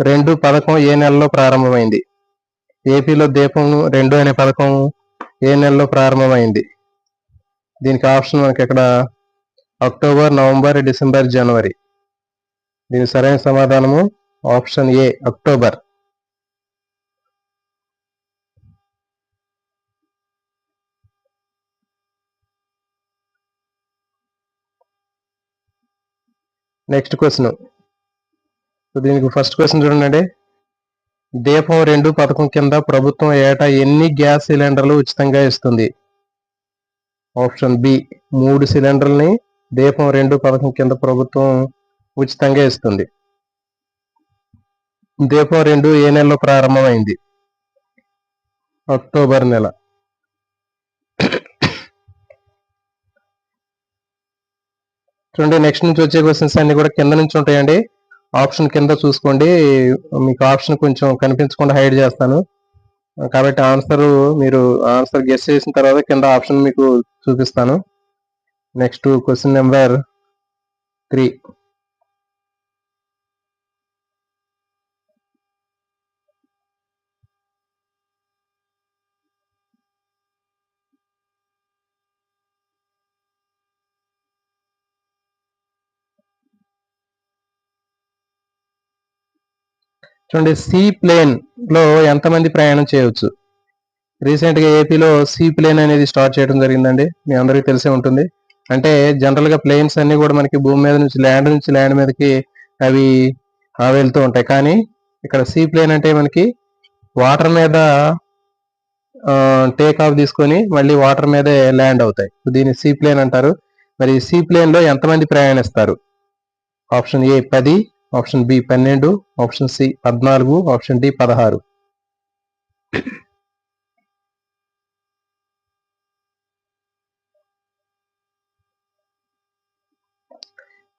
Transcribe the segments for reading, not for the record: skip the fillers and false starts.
2 పథకం ఏ నెలలో ప్రారంభమైంది? ఏపీలో దీపం 2 అనే పథకం ఏ నెలలో ప్రారంభమైంది? దీనికి ఆప్షన్ మనకి ఇక్కడ అక్టోబర్, నవంబర్, డిసెంబర్, జనవరి. దీని సరైన సమాధానము option A, October. Next question. దీనికి ఫస్ట్ క్వశ్చన్ చూడండి. దీపం 2 పథకం కింద ప్రభుత్వం ఏటా ఎన్ని గ్యాస్ సిలిండర్లు ఉచితంగా ఇస్తుంది? ఆప్షన్ బి, 3 సిలిండర్లని దీపం 2 పథకం కింద ప్రభుత్వం ఉచితంగా ఇస్తుంది. దీపం 2 ఏ నెలలో ప్రారంభమైంది? అక్టోబర్ నెల. చూడండి, నెక్స్ట్ నుంచి వచ్చే క్వశ్చన్స్ అన్ని కూడా కింద నుంచి ఉంటాయండి. ఆప్షన్ కింద చూసుకోండి. మీకు ఆప్షన్ కొంచెం కనిపించకుండా హైడ్ చేస్తాను కాబట్టి మీరు ఆన్సర్ గెస్ చేసిన తర్వాత కింద ఆప్షన్ మీకు చూపిస్తాను. Next question number 3. చూడండి, సీ ప్లేన్ లో ఎంతమంది ప్రయాణం చేయవచ్చు? రీసెంట్ గా ఏపీలో సీ ప్లేన్ అనేది స్టార్ట్ చేయడం జరిగిందండి. మీ అందరికీ తెలిసే ఉంటుంది. అంటే జనరల్ గా ప్లేన్స్ అన్ని కూడా మనకి భూమి మీద నుంచి ల్యాండ్ మీదకి అవి వెళ్తూ ఉంటాయి. కానీ ఇక్కడ సీ ప్లేన్ అంటే మనకి వాటర్ మీద టేక్ ఆఫ్ తీసుకొని మళ్ళీ వాటర్ మీదే ల్యాండ్ అవుతాయి. దీన్ని సీ ప్లేన్ అంటారు. మరి సీ ప్లేన్ లో ఎంతమంది ప్రయాణిస్తారు? Option A 10, option B 12, option C 14, option D 16.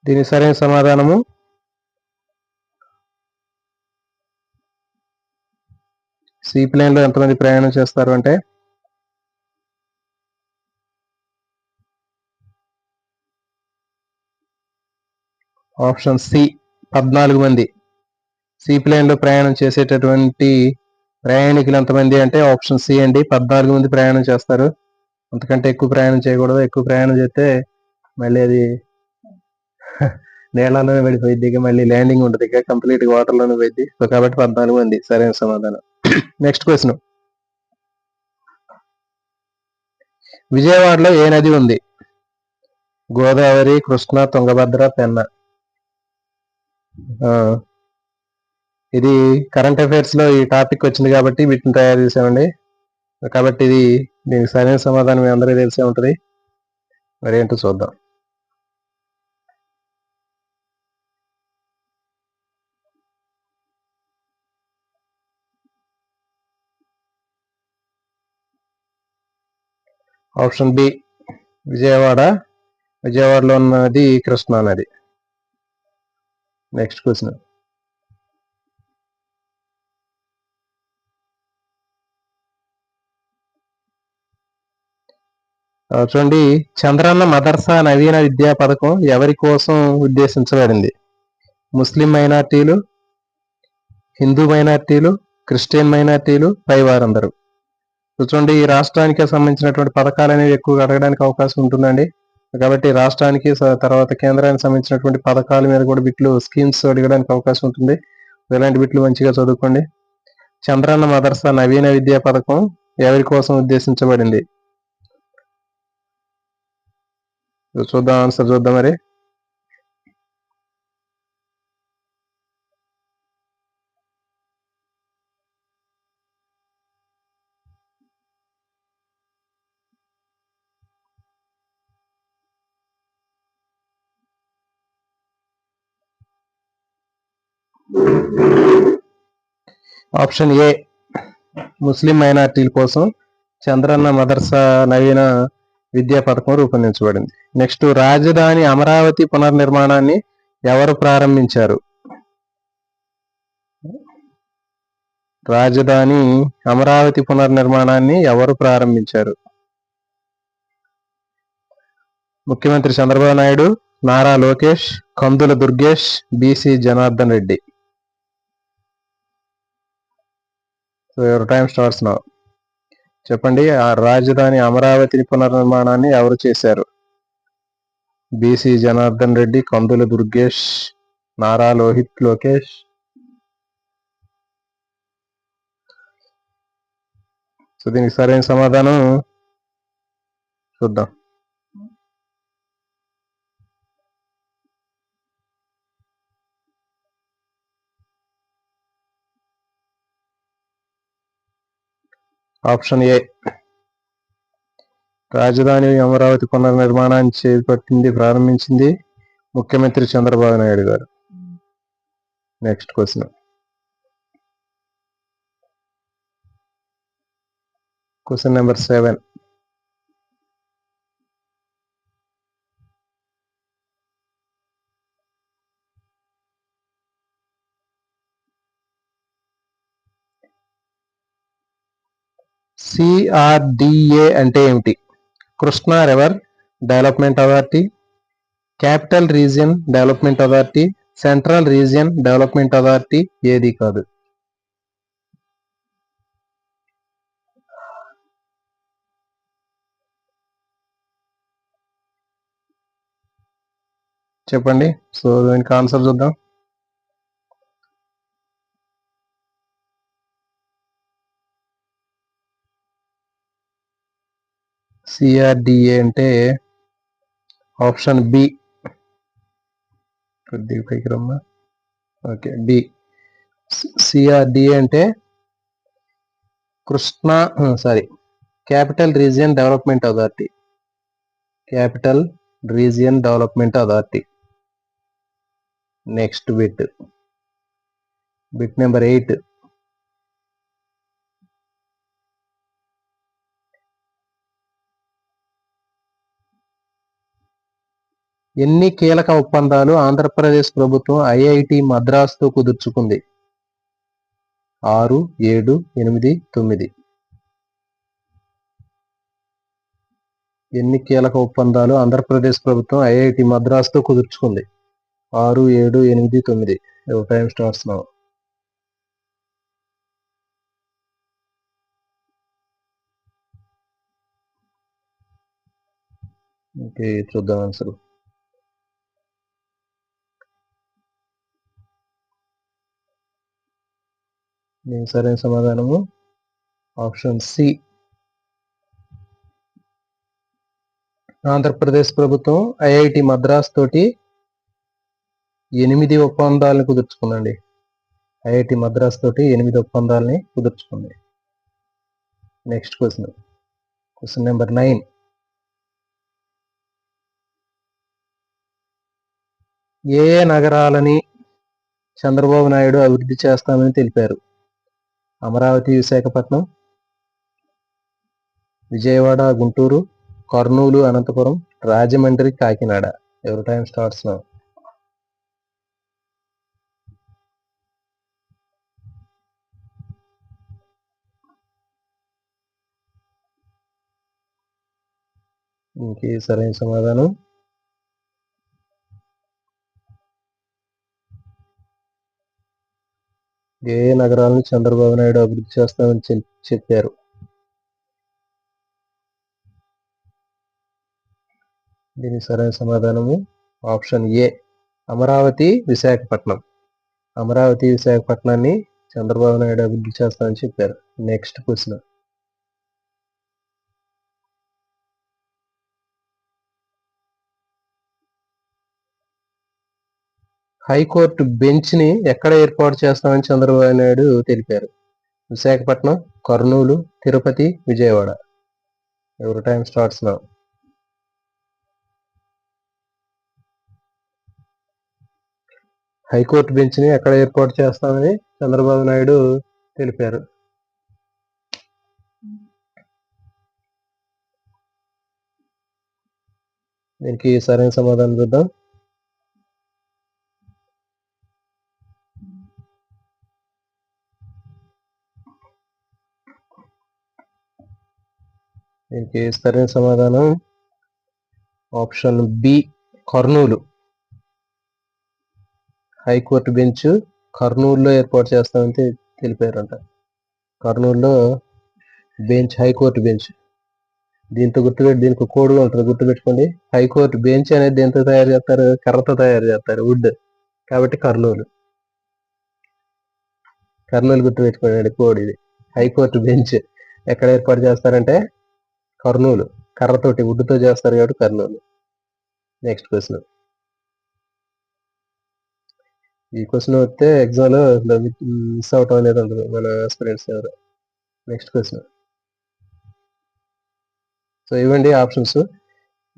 దీని సరైన సమాధానము సీ ప్లేన్ లో ఎంతమంది ప్రయాణం చేస్తారు అంటే ఆప్షన్ సి 14 మంది. సీ ప్లేన్ లో ప్రయాణం చేసేటటువంటి ప్రయాణికులు ఎంతమంది అంటే ఆప్షన్ సి అండి, 14 మంది ప్రయాణం చేస్తారు. అంతకంటే ఎక్కువ ప్రయాణం చేయకూడదు. ఎక్కువ ప్రయాణం చేస్తే మళ్ళీ అది నీళ్ళలోనే పడిపోయింది. ఇక మళ్ళీ ల్యాండింగ్ ఉంటుంది, ఇక కంప్లీట్ వాటర్ లోనే పోయింది. సో కాబట్టి 14 మంది సరైన సమాధానం. Next question. విజయవాడలో ఏ నది ఉంది? గోదావరి, కృష్ణ, తుంగభద్ర, పెన్న. ఇది కరెంట్ అఫైర్స్ లో ఈ టాపిక్ వచ్చింది కాబట్టి వీటిని తయారు చేసామండి. కాబట్టి దీనికి సరైన సమాధానం మీ అందరికీ తెలిసే ఉంటుంది. మరి ఏంటో చూద్దాం. ఆప్షన్ బి, విజయవాడలో ఉన్నది కృష్ణా నది. Next question. చూడండి, చంద్రన్న మదర్సా నవీన విద్యా పథకం ఎవరి కోసం ఉద్దేశించబడింది? ముస్లిం మైనార్టీలు, హిందూ మైనార్టీలు, క్రిస్టియన్ మైనార్టీలు, పై వారందరూ. చూడండి, ఈ రాష్ట్రానికి సంబంధించినటువంటి పథకాలు అనేవి ఎక్కువగా అడగడానికి అవకాశం ఉంటుందండి. కాబట్టి రాష్ట్రానికి తర్వాత కేంద్రానికి సంబంధించినటువంటి పథకాల మీద కూడా బిట్లు, స్కీమ్స్ అడగడానికి అవకాశం ఉంటుంది. ఇలాంటి బిట్లు మంచిగా చదువుకోండి. చంద్రన్న మదర్సా నవీన విద్యా పథకం ఎవరి కోసం ఉద్దేశించబడింది? చూద్దాం, ఆన్సర్ చూద్దాం. మరి ఆప్షన్ ఏ, ముస్లిం మైనార్టీల కోసం చంద్రన్న మదర్సా నవీన విద్యా పథకం రూపొందించబడింది. నెక్స్ట్, రాజధాని అమరావతి పునర్నిర్మాణాన్ని ఎవరు ప్రారంభించారు? రాజధాని అమరావతి పునర్నిర్మాణాన్ని ఎవరు ప్రారంభించారు? ముఖ్యమంత్రి Chandrababu Naidu, Nara Lokesh, Kandula Durgesh, BC Janardhan Reddy. So your time starts now. చెప్పండి, ఆ రాజధాని అమరావతి పునర్నిర్మాణాన్ని ఎవరు చేశారు? బీసీ జనార్దన్ రెడ్డి, కందుల దుర్గేష్, నారా లోకేష్. సో దీనికి సరైన సమాధానం చూద్దాం. Option A. రాజధాని అమరావతి పునర్నిర్మాణాన్ని ప్రారంభించింది ముఖ్యమంత్రి చంద్రబాబు నాయుడు గారు. Next question. Question number 7. CRDA అంటే ఏమిటి? Krishna river development authority, capital region development authority, central region development authority, ఏది కాదు? చెప్పండి. సో దీనికి ఆన్సర్ చూద్దాం. CRDA అంటే ఆప్షన్ బి. కొద్దిగా పైకి రమ్మా. Okay, B. CRDA అంటే capital region development authority. Capital region development authority. Next bit number 8. ఎన్ని కీలక ఒప్పందాలు ఆంధ్రప్రదేశ్ ప్రభుత్వం IIT మద్రాసుతో కుదుర్చుకుంది? 6, 7, 8, 9. ఎన్ని కీలక ఒప్పందాలు ఆంధ్రప్రదేశ్ ప్రభుత్వం IIT మద్రాసుతో కుదుర్చుకుంది? 6, 7, 8, 9. Your time starts now. Okay, చూద్దాం ఆన్సర్. దీనికి సరైన సమాధానము ఆప్షన్ సి. ఆంధ్రప్రదేశ్ ప్రభుత్వం IIT మద్రాస్ తోటి 8 ఒప్పందాలను కుదుర్చుకుందండి. IIT మద్రాస్ తోటి 8 ఒప్పందాలని కుదుర్చుకుంది. Next question number 9. ఏ నగరాలని చంద్రబాబు నాయుడు అభివృద్ధి చేస్తామని తెలిపారు? అమరావతి విశాఖపట్నం, విజయవాడ గుంటూరు, కర్నూలు అనంతపురం, రాజమండ్రి కాకినాడ. ఎవరి టైం స్టార్ట్స్ నౌ. దీనికి సరైన సమాధానం ఏ నగరాలను చంద్రబాబు నాయుడు అభివృద్ధి చేస్తామని చెప్పారు? దీనికి సరైన సమాధానము ఆప్షన్ ఏ. అమరావతి విశాఖపట్నం. అమరావతి విశాఖపట్నాన్ని చంద్రబాబు నాయుడు అభివృద్ధి చేస్తామని చెప్పారు. Next question. హైకోర్టు బెంచ్ ని ఎక్కడ ఏర్పాటు చేస్తామని చంద్రబాబు నాయుడు తెలిపారు? విశాఖపట్నం, కర్నూలు, తిరుపతి, విజయవాడ. ఎవరి time starts now. High court bench ని ఎక్కడ ఏర్పాటు చేస్తామని చంద్రబాబు నాయుడు తెలిపారు? దీనికి సరైన సమాధానం చూద్దాం. దీనికి సరైన సమాధానం option B, Kurnool. High court bench కర్నూలులో ఏర్పాటు చేస్తామని తెలిపారంట. కర్నూలులో బెంచ్, హైకోర్టు బెంచ్. దీంతో దీనికి కోడ్ ఉంటుంది, గుర్తుపెట్టుకోండి. హైకోర్టు బెంచ్ అనేది దేంతో తయారు చేస్తారు? కర్రతో తయారు చేస్తారు, వుడ్. కాబట్టి కర్నూలు గుర్తుపెట్టుకోండి కోడ్ ఇది. హైకోర్టు బెంచ్ ఎక్కడ ఏర్పాటు చేస్తారంటే కర్నూలు. కర్రతోటి, వుడ్తో చేస్తారు కాబట్టి కర్నూలు. Next question. ఈ క్వశ్చన్ వస్తే ఎగ్జామ్ లో మిస్ అవటం అనేది ఉండదు మన ఆస్పిరెంట్స్ ఎవరు. Next question. సో ఇవ్వండి ఆప్షన్స్.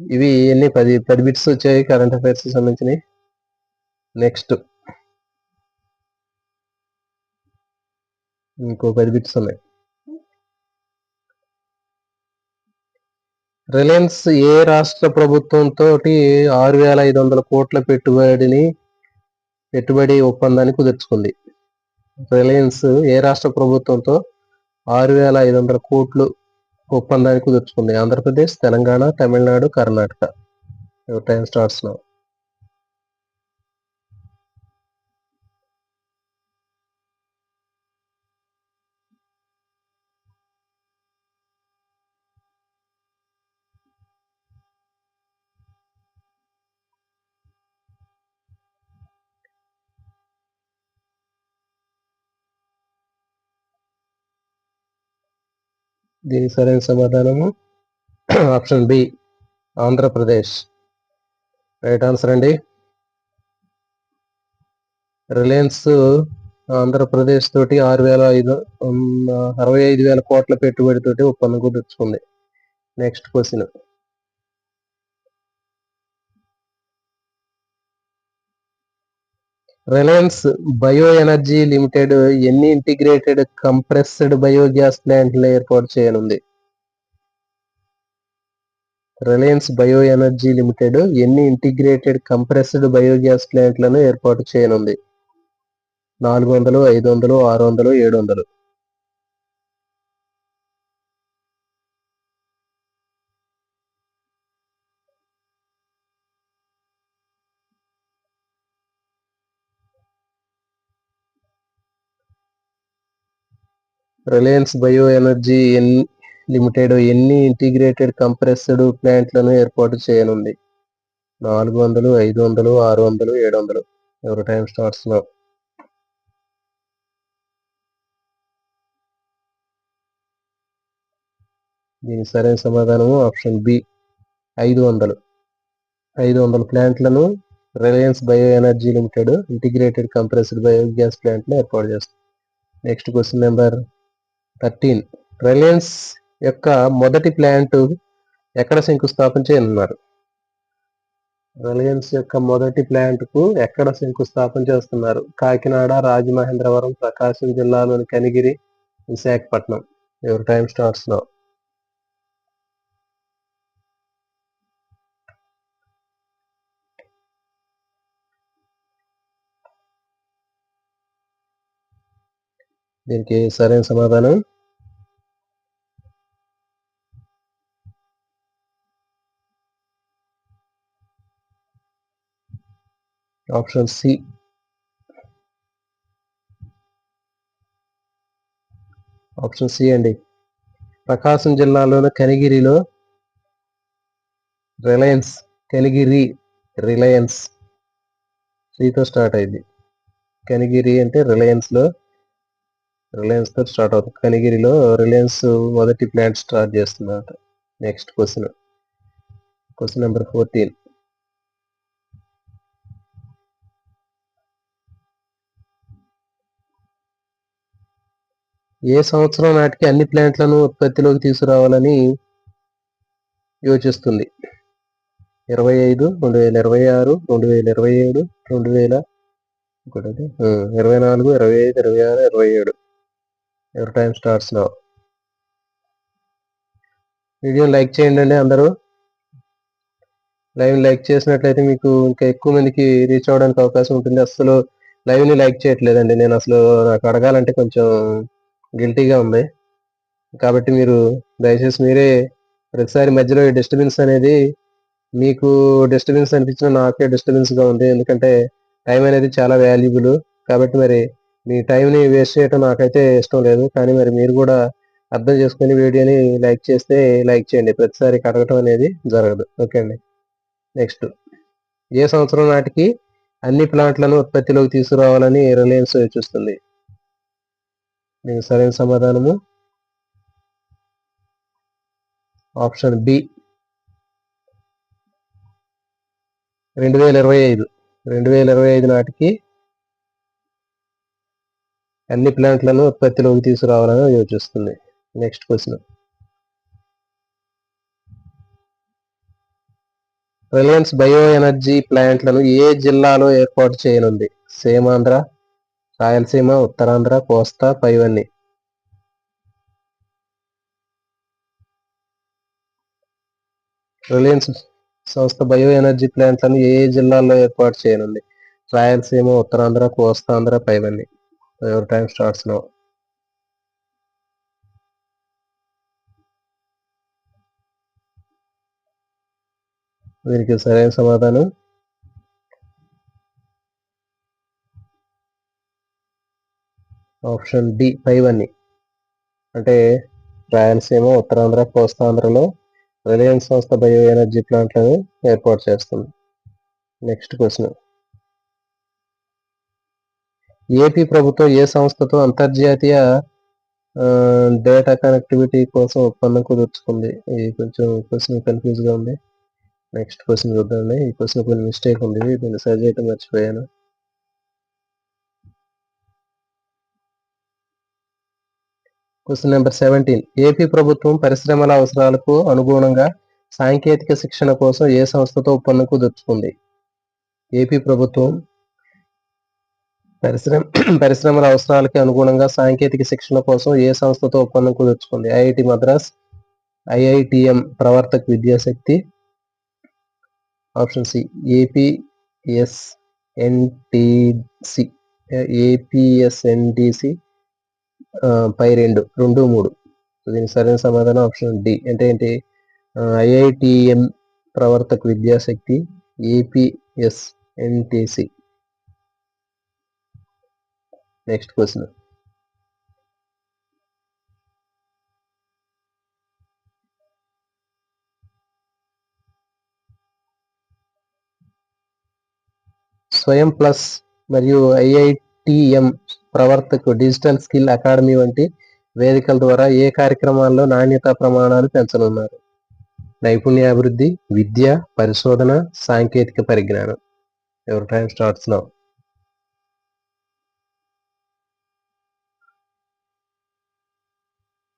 ఇవి ఎన్ని 10 బిట్స్ వచ్చాయి కరెంట్ అఫైర్స్ కి సంబంధించినవి. నెక్స్ట్ ఇంకో 10 బిట్స్ ఉన్నాయి. రిలయన్స్ ఏ రాష్ట్ర ప్రభుత్వంతో 6,500 కోట్ల పెట్టుబడి ఒప్పందాన్ని కుదుర్చుకుంది? రిలయన్స్ ఏ రాష్ట్ర ప్రభుత్వంతో 6,500 కోట్లు ఒప్పందాన్ని కుదుర్చుకుంది? Andhra Pradesh, Telangana, Tamil Nadu, Karnataka. Your time starts now. దీనికి సరైన సమాధానము option B, Andhra Pradesh. Right answer అండి. రిలయన్స్ ఆంధ్రప్రదేశ్ తోటి 65,000 కోట్ల పెట్టుబడితోటి ఒప్పందం కుదుర్చుకుంది. Next question. Reliance bio energy limited ఎన్ని ఇంటిగ్రేటెడ్ కంప్రెస్డ్ బయోగ్యాస్ ప్లాంట్లు ఏర్పాటు చేయనుంది? రిలయన్స్ బయో ఎనర్జీ లిమిటెడ్ ఎన్ని ఇంటిగ్రేటెడ్ కంప్రెస్డ్ బయోగ్యాస్ ప్లాంట్లను ఏర్పాటు చేయనుంది? 400, 500, 600, 700. రిలయన్స్ బయో ఎనర్జీ లిమిటెడ్ ఎన్ని ఇంటిగ్రేటెడ్ కంప్రెస్డ్ ప్లాంట్లను ఏర్పాటు చేయనుంది? 400, 500, 600, 700. ఎవరి టైం స్టార్ట్స్ నౌ. దీనికి సరైన సమాధానము ఆప్షన్ బి, 500. 500 ప్లాంట్లను Reliance bio energy limited integrated compressed biogas ప్లాంట్ను ఏర్పాటు చేస్తుంది. Next question number 13. రిలయన్స్ యొక్క మొదటి ప్లాంట్ ఎక్కడ శంకుస్థాపన చేయనున్నారు? రిలయన్స్ యొక్క మొదటి ప్లాంట్ కు ఎక్కడ శంకుస్థాపన చేస్తున్నారు? కాకినాడ, రాజమహేంద్రవరం, ప్రకాశం జిల్లాలోని Kanigiri, Visakhapatnam. Your time starts now. దీనికి సరైన సమాధానం ఆప్షన్ సి. ఆప్షన్ సి అండి. ప్రకాశం జిల్లాలోని కనిగిరిలో రిలయన్స్, కనిగిరి, రిలయన్స్ సితో స్టార్ట్ అయింది. కనిగిరి అంటే రిలయన్స్ తో స్టార్ట్ అవుతుంది. కనిగిరిలో రిలయన్స్ మొదటి ప్లాంట్ స్టార్ట్ చేస్తుందన్నమాట. Next question number 14. ఏ సంవత్సరం నాటికి అన్ని ప్లాంట్లను ఉత్పత్తిలోకి తీసుకురావాలని యోచిస్తుంది? 25, 2026, 2027, 24, 25, 26, 27. ఎవరి టైం స్టార్ట్స్ నౌ. వీడియోని లైక్ చేయండి అండి అందరూ. లైవ్ లైక్ చేసినట్లయితే మీకు ఇంకా ఎక్కువ మందికి రీచ్ అవ్వడానికి అవకాశం ఉంటుంది. అసలు లైవ్ని లైక్ చేయట్లేదండి నేను. అసలు నాకు అడగాలంటే కొంచెం గిల్టీగా ఉంది. కాబట్టి మీరు దయచేసి మీరే ప్రతిసారి మధ్యలో ఈ డిస్టర్బెన్స్ అనేది, మీకు డిస్టర్బెన్స్ అనిపించిన నాకే డిస్టర్బెన్స్గా ఉంది. ఎందుకంటే టైం అనేది చాలా వాల్యుబుల్. కాబట్టి మరి మీ టైంని వేస్ట్ చేయడం నాకైతే ఇష్టం లేదు. కానీ మరి మీరు కూడా అర్థం చేసుకొని వీడియోని లైక్ చేస్తే లైక్ చేయండి. ప్రతిసారి అడగటం అనేది జరగదు. ఓకే అండి. నెక్స్ట్, ఏ సంవత్సరం నాటికి అన్ని ప్లాంట్లను ఉత్పత్తిలోకి తీసుకురావాలని రిలయన్స్ సూచిస్తుంది? దీనికి సరైన సమాధానము ఆప్షన్ బి, 2025. 2025 నాటికి అన్ని ప్లాంట్లను ఉత్పత్తిలోకి తీసుకురావాలని యోచిస్తుంది. Next question, Reliance bio energy ప్లాంట్లను ఏ జిల్లాలో ఏర్పాటు చేయనుంది? సీమాంధ్ర, రాయలసీమ, ఉత్తరాంధ్ర, కోస్తా, పైవన్నీ. రిలయన్స్ సంస్థ బయో ఎనర్జీ ప్లాంట్లను ఏ జిల్లాల్లో ఏర్పాటు చేయనుంది? రాయలసీమ, ఉత్తరాంధ్ర, కోస్తాంధ్ర, పైవన్నీ. Your time starts now. దీనికి సరైన సమాధానం ఆప్షన్ డి, పైవన్నీ. అంటే రాయలసీమ, ఉత్తరాంధ్ర, కోస్తాంధ్రలో రిలయన్స్ సంస్థ బయో ఎనర్జీ ప్లాంట్లను ఏర్పాటు చేస్తుంది. నెక్స్ట్ క్వశ్చన్, ఏపీ ప్రభుత్వం ఏ సంస్థతో అంతర్జాతీయ డేటా కనెక్టివిటీ కోసం ఒప్పందం కుదుర్చుకుంది? ఇది కొంచెం క్వశ్చన్ కన్ఫ్యూజ్ గా ఉంది. నెక్స్ట్ క్వశ్చన్ చూద్దామండి. ఈ క్వశ్చన్ కొన్ని మిస్టేక్ ఉంది, దీన్ని సరి చేయటం మర్చిపోయాను. క్వశ్చన్ నెంబర్ 17, ఏపీ ప్రభుత్వం పరిశ్రమల అవసరాలకు అనుగుణంగా సాంకేతిక శిక్షణ కోసం ఏ సంస్థతో ఒప్పందం కుదుర్చుకుంది? ఏపీ ప్రభుత్వం పరిశ్రమల అవసరాలకి అనుగుణంగా సాంకేతిక శిక్షణ కోసం ఏ సంస్థతో ఒప్పందం కుదుర్చుకుంది? IIT Madras, IITM, Pravartak Vidyashakti. Option C, APSNTC, APSNDC, పై 2, 3. దీనికి సరైన సమాధానం ఆప్షన్ డి. అంటే ఏంటి? IITM, Pravartak Vidyashakti, APSNTC. Next question, Swayam plus మరియు IITM Pravartak digital skill academy వంటి వేదికల ద్వారా ఏ కార్యక్రమాల్లో నాణ్యతా ప్రమాణాలు పెంచనున్నారు? నైపుణ్యాభివృద్ధి, విద్య, పరిశోధన, సాంకేతిక పరిజ్ఞానం. Your time starts now.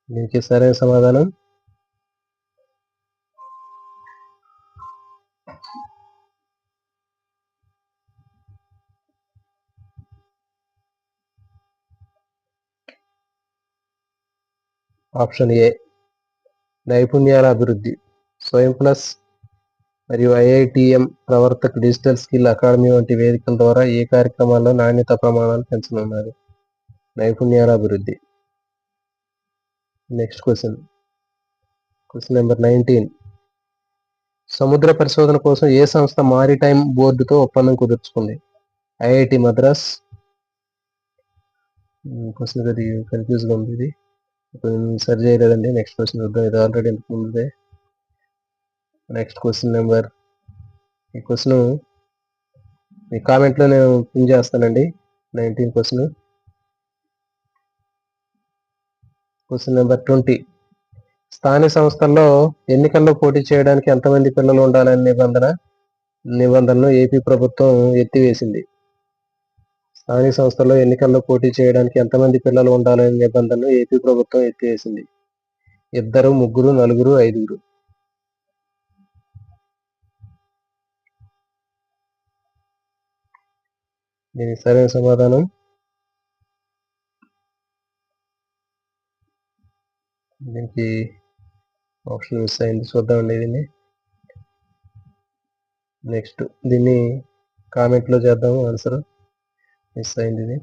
దీనికి సరైన సమాధానం ఆప్షన్ ఏ, నైపుణ్యాల అభివృద్ధి. స్వయం ప్లస్ మరియు IITM Pravartak digital skill academy వంటి వేదికల ద్వారా ఏ కార్యక్రమాల్లో నాణ్యతా ప్రమాణాలు పెంచనున్నారు? నైపుణ్యాల అభివృద్ధి. నెక్స్ట్ క్వశ్చన్, క్వశ్చన్ నెంబర్ 19, సముద్ర పరిశోధన కోసం ఏ సంస్థ మారిటైమ్ బోర్డుతో ఒప్పందం కుదుర్చుకుంది? ఐఐటి మద్రాస్. క్వశ్చన్ అది కన్ఫ్యూజ్ గా ఉంది, ఇది సరి చేయలేదండి. నెక్స్ట్ క్వశ్చన్ చూద్దాం, ఇది ఆల్రెడీ ఇంతకు ముందే. నెక్స్ట్ క్వశ్చన్ నెంబర్, ఈ క్వశ్చన్ మీ కామెంట్లో నేను పిన్ చేస్తానండి. 19 క్వశ్చన్. క్వశ్చన్ నెంబర్ 20, స్థానిక సంస్థల్లో ఎన్నికల్లో పోటీ చేయడానికి ఎంతమంది పిల్లలు ఉండాలనే నిబంధనను ఏపీ ప్రభుత్వం ఎత్తివేసింది? స్థానిక సంస్థల్లో ఎన్నికల్లో పోటీ చేయడానికి ఎంతమంది పిల్లలు ఉండాలనే నిబంధనను ఏపీ ప్రభుత్వం ఎత్తివేసింది? 2, 3, 4, 5. దీనికి సరైన సమాధానం దీనికి ఆప్షన్ మిస్ అయింది, చూద్దామండి దీన్ని. నెక్స్ట్, దీన్ని కామెంట్లో చేద్దాము ఆన్సర్. మిస్ అయింది ఇది.